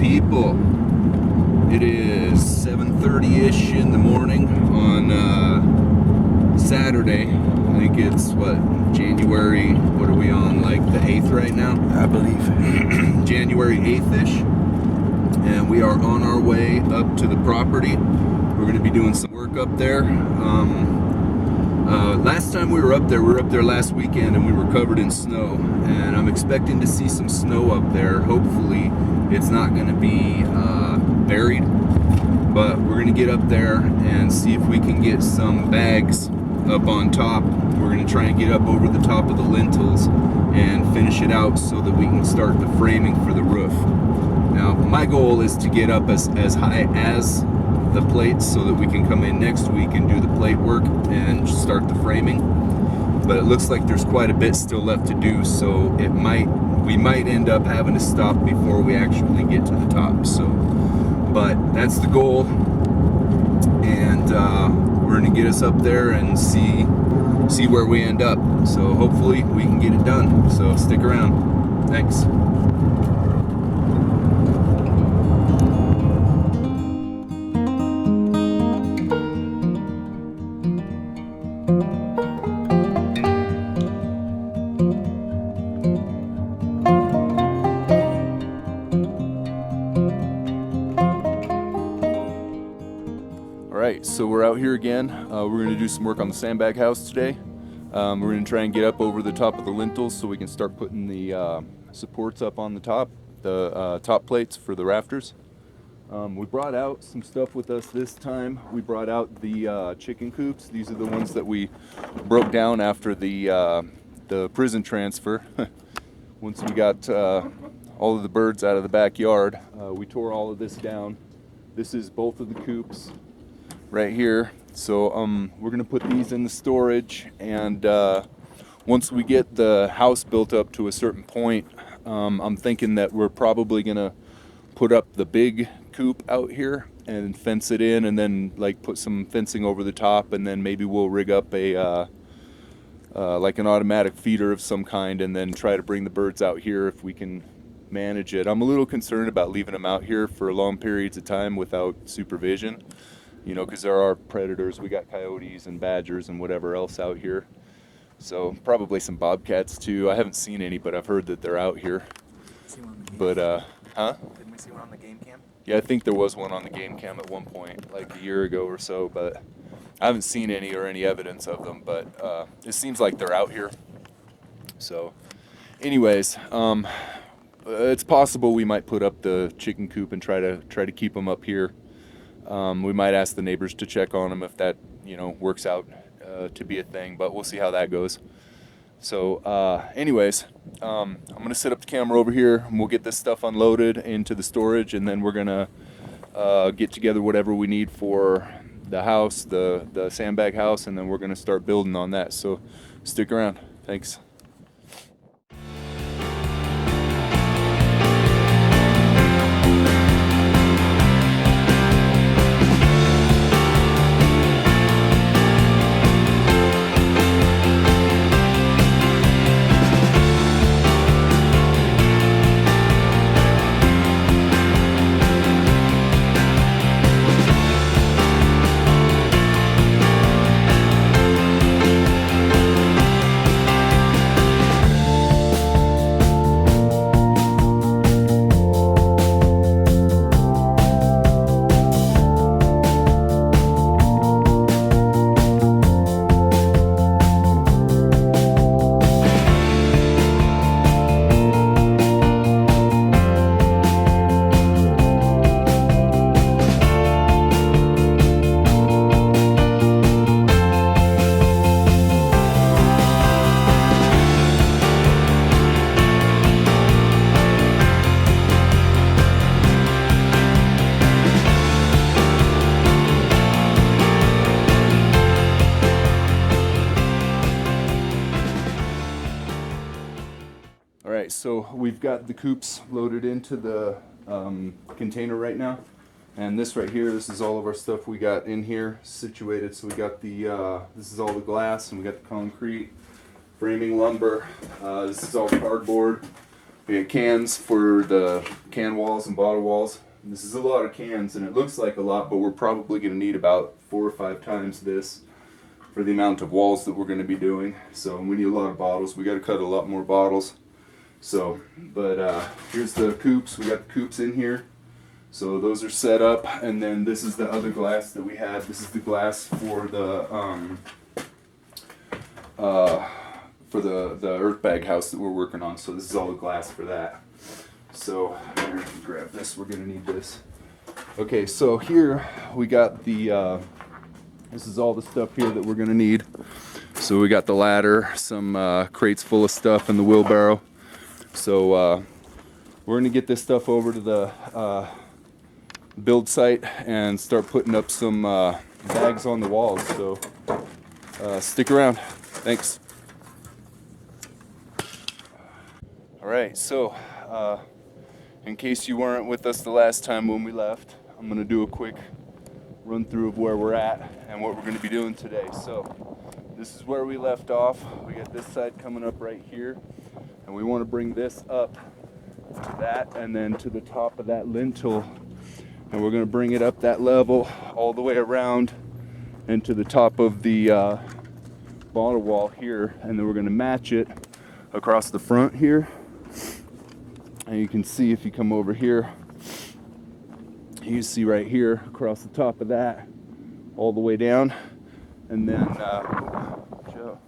people? It is 7:30-ish in the morning on Saturday. I think it's what, January, what are we on, like the 8th right now? I believe. January 8th-ish. And we are on our way up to the property. We're going to be doing some work up there. Last time we were up there last weekend, and we were covered in snow. And I'm expecting to see some snow up there. Hopefully it's not going to be buried. But we're going to get up there and see if we can get some bags up on top. We're going to try and get up over the top of the lintels and finish it out so that we can start the framing for the roof. Now, my goal is to get up as high as the plates so that we can come in next week and do the plate work and start the framing. But it looks like there's quite a bit still left to do, so we might end up having to stop before we actually get to the top. So, but that's the goal, and we're going to get us up there and see where we end up. So hopefully we can get it done. So stick around. Thanks. So we're out here again. We're going to do some work on the sandbag house today. We're going to try and get up over the top of the lintels so we can start putting the supports up on the top plates for the rafters. We brought out some stuff with us this time. We brought out the chicken coops. These are the ones that we broke down after the prison transfer. Once we got all of the birds out of the backyard, we tore all of this down. This is both of the coops right here. So we're gonna put these in the storage, and once we get the house built up to a certain point, I'm thinking that we're probably gonna put up the big coop out here and fence it in, and then like put some fencing over the top, and then maybe we'll rig up a like an automatic feeder of some kind, and then try to bring the birds out here if we can manage it. I'm a little concerned about leaving them out here for long periods of time without supervision. You know, because there are predators. We got coyotes and badgers and whatever else out here. So probably some bobcats too. I haven't seen any, but I've heard that they're out here. But huh? Didn't we see one on the game cam? Yeah, I think there was one on the game cam at one point, like a year ago or so. But I haven't seen any or any evidence of them. But it seems like they're out here. So, anyways, it's possible we might put up the chicken coop and try to keep them up here. We might ask the neighbors to check on them if that, works out to be a thing, but we'll see how that goes. So, anyways, I'm going to set up the camera over here, and we'll get this stuff unloaded into the storage, and then we're going to get together whatever we need for the house, the sandbag house, and then we're going to start building on that. So, stick around. Thanks. So we've got the coops loaded into the container right now, and this right here, this is all of our stuff we got in here situated. So we got the this is all the glass, and we got the concrete, framing lumber, this is all cardboard. We We got cans for the can walls and bottle walls. This is a lot of cans, and it looks like a lot, but we're probably going to need about 4 or 5 times this for the amount of walls that we're going to be doing. So we need a lot of bottles. We got to cut a lot more bottles. So, but here's the coops. We got the coops in here. So those are set up, and then this is the other glass that we had. This is the glass for the Earthbag house that we're working on. So this is all the glass for that. So here, grab this. We're gonna need this. Okay, so here we got the. This is all the stuff here that we're gonna need. So we got the ladder, some crates full of stuff, and the wheelbarrow. So we're gonna get this stuff over to the build site and start putting up some bags on the walls. So stick around. Thanks. All right, so in case you weren't with us the last time when we left, I'm gonna do a quick run through of where we're at and what we're gonna be doing today. So this is where we left off. We got this side coming up right here, and we want to bring this up to that and then to the top of that lintel, and we're going to bring it up that level all the way around and to the top of the bottle wall here, and then we're going to match it across the front here. And you can see, if you come over here, you can see right here across the top of that all the way down, and then I'm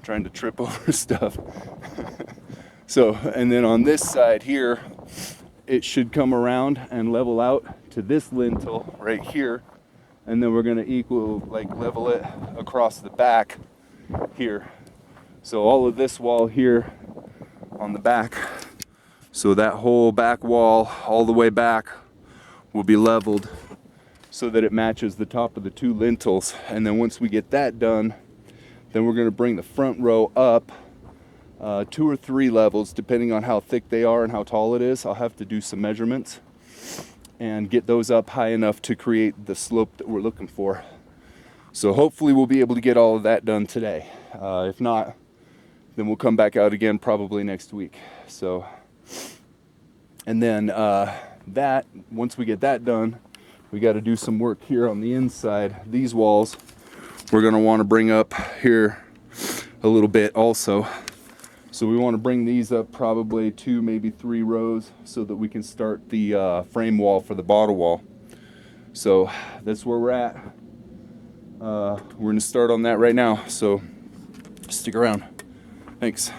trying to trip over stuff. So, and then on this side here, it should come around and level out to this lintel right here, and then we're going to level it across the back here. So all of this wall here on the back, so that whole back wall all the way back will be leveled so that it matches the top of the 2 lintels. And then once we get that done, then we're going to bring the front row up 2 or 3 levels depending on how thick they are and how tall it is. I'll have to do some measurements and get those up high enough to create the slope that we're looking for. So hopefully we'll be able to get all of that done today. If not, then we'll come back out again probably next week. So, and then once we get that done, we got to do some work here on the inside. These walls we're going to want to bring up here a little bit also. So we want to bring these up probably 2, maybe 3 rows so that we can start the frame wall for the bottle wall. So that's where we're at. We're going to start on that right now. So stick around. Thanks.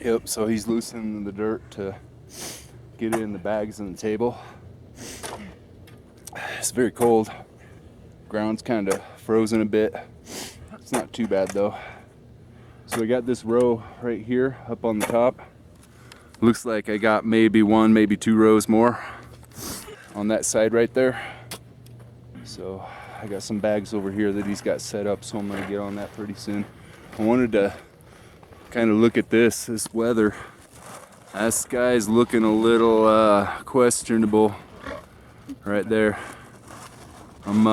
Yep, so he's loosening the dirt to get it in the bags on the table. It's very cold. Ground's kind of frozen a bit. It's not too bad though. So we got this row right here up on the top. Looks like I got maybe 1, maybe 2 rows more on that side right there. So I got some bags over here that he's got set up, so I'm gonna get on that pretty soon. I wanted to kind of look at this weather. That sky's looking a little questionable right there. I'm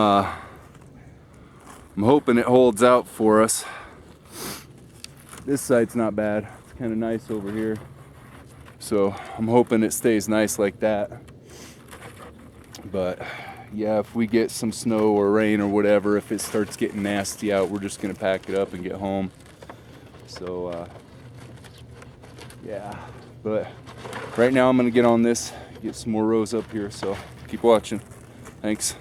hoping it holds out for us. This side's not bad. It's kind of nice over here. So I'm hoping it stays nice like that. But yeah, if we get some snow or rain or whatever, if it starts getting nasty out, we're just gonna pack it up and get home. So yeah, but right now I'm gonna get on this, get some more rows up here. So keep watching. Thanks.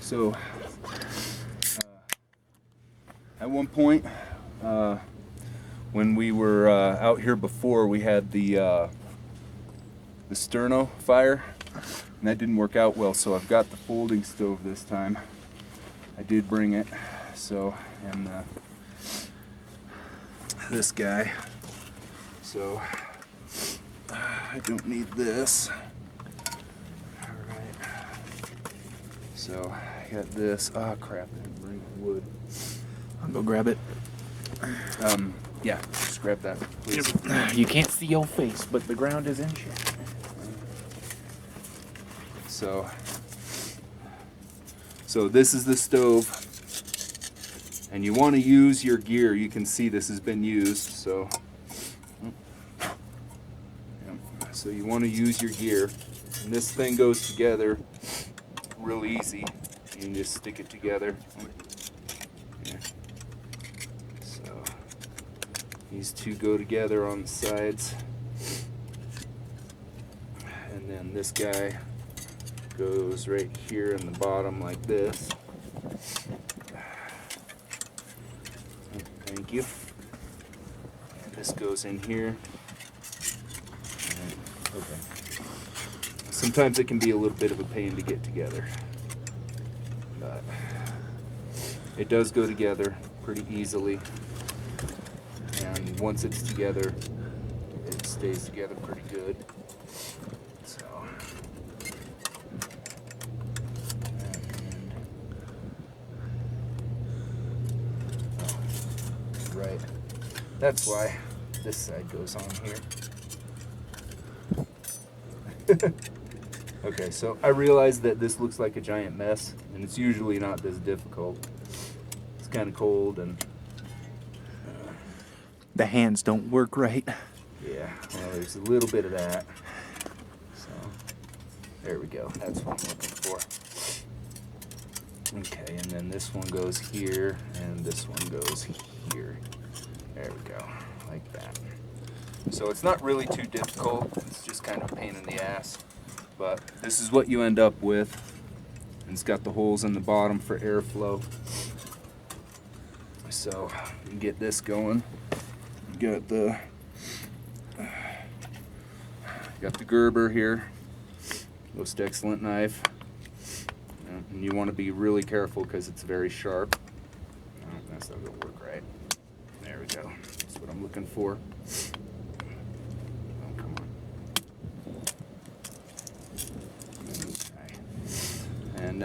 So at one point when we were out here before, we had the sterno fire, and that didn't work out well, so I've got the folding stove this time. I did bring it, so, and this guy, so I don't need this. Alright, so I got this. Oh crap, I didn't bring wood. I'll go grab it. Yeah, just grab that, please. You can't see your face, but the ground is in shit. So this is the stove, and you want to use your gear. You can see this has been used, so so you want to use your gear, and this thing goes together real easy. You can just stick it together. Yeah. So these two go together on the sides, and then this guy goes right here in the bottom like this. Thank you. And this goes in here. Okay. Sometimes it can be a little bit of a pain to get together, but it does go together pretty easily. And once it's together, it stays together pretty good. So. Right. That's why this side goes on here. Okay, so I realize that this looks like a giant mess, and it's usually not this difficult. It's kind of cold, and the hands don't work right. yeah, well, there's a little bit of that. So there we go. That's what I'm looking for. Okay, and then this one goes here, and this one goes here. There we go, like that. So it's not really too difficult. It's just kind of a pain in the ass. But this is what you end up with. And it's got the holes in the bottom for airflow. So you get this going. You got the Gerber here. Most excellent knife. And you want to be really careful because it's very sharp. No, that's not going to work right. There we go. That's what I'm looking for. Oh, come on. Okay. And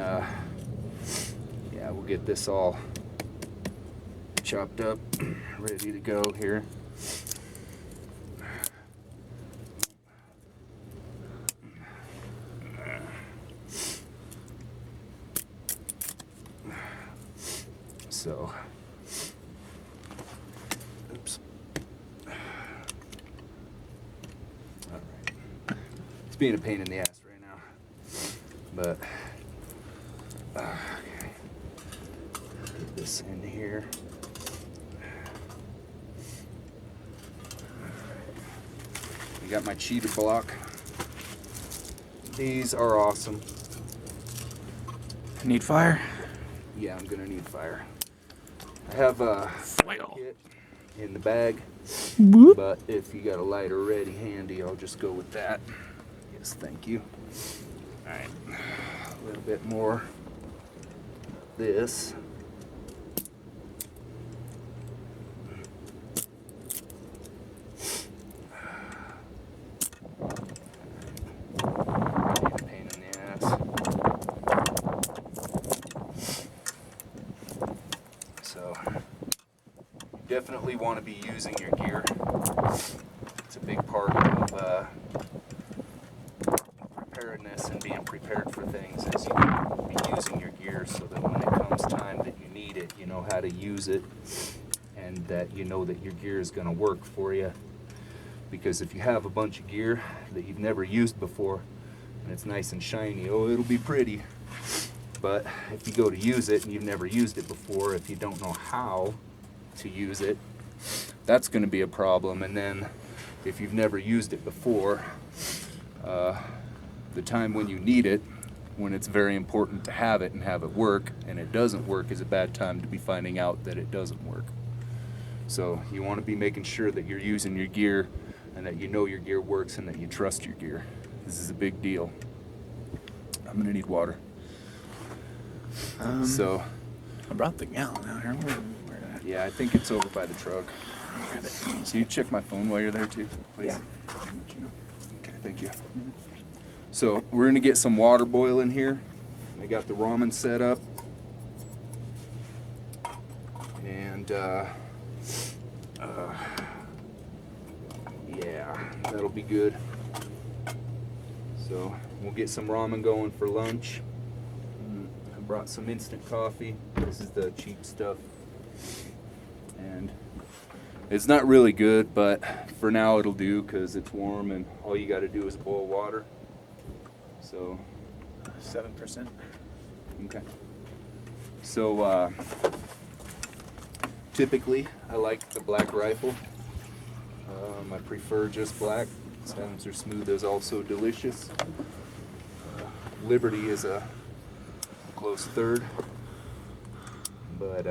get this all chopped up, ready to go here. So, oops. All right. It's being a pain in the ass right now, but okay. Put this in here. I got my cheater block. These are awesome. Need fire? Yeah, I'm gonna need fire. I have a kit in the bag, but if you got a lighter ready handy, I'll just go with that. Yes, thank you. All right, a little bit more of this. Pain in the ass. So, you definitely want to be using your gear. It's a big part of preparedness and being prepared for things, is you be using your gear so that when it comes time that you need it, you know how to use it, and that you know that your gear is going to work for you. Because if you have a bunch of gear that you've never used before and it's nice and shiny, oh, it'll be pretty. But if you go to use it and you've never used it before, if you don't know how to use it, that's going to be a problem. And then if you've never used it before, the time when you need it, when it's very important to have it and have it work, and it doesn't work, is a bad time to be finding out that it doesn't work. So you want to be making sure that you're using your gear and that you know your gear works and that you trust your gear. This is a big deal. I'm going to need water. So I brought the gallon out here. Where yeah, I think it's over by the truck. So you check my phone while you're there too, please. Yeah. Okay, thank you. So we're gonna get some water boiling here. I got the ramen set up, and yeah, that'll be good. So we'll get some ramen going for lunch. I brought some instant coffee. This is the cheap stuff, and it's not really good, but for now it'll do because it's warm and all you got to do is boil water. So 7%. okay. So typically I like the Black Rifle. I prefer just black. Silencer Smooth is also delicious. Liberty is a close third, but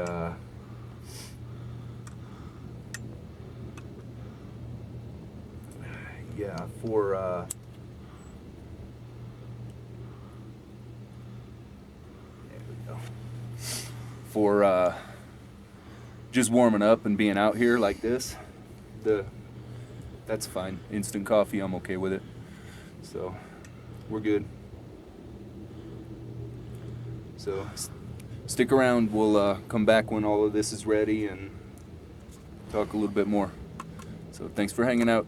yeah, for there we go. For just warming up and being out here like this, that's fine. Instant coffee, I'm okay with it. So we're good. So stick around. We'll come back when all of this is ready and talk a little bit more. So thanks for hanging out.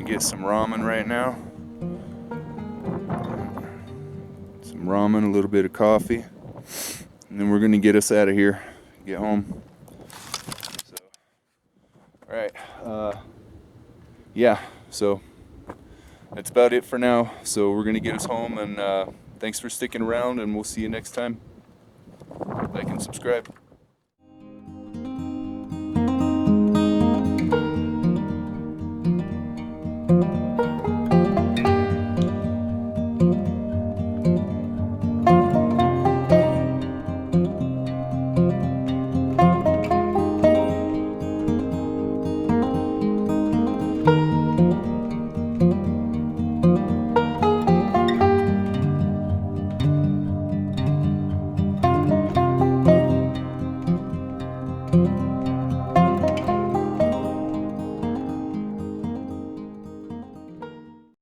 Get some ramen right now. Some ramen, a little bit of coffee, and then we're gonna get us out of here, get home. So, all right, yeah, so that's about it for now. So we're gonna get us home, and thanks for sticking around, and we'll see you next time. Like and subscribe. Bye.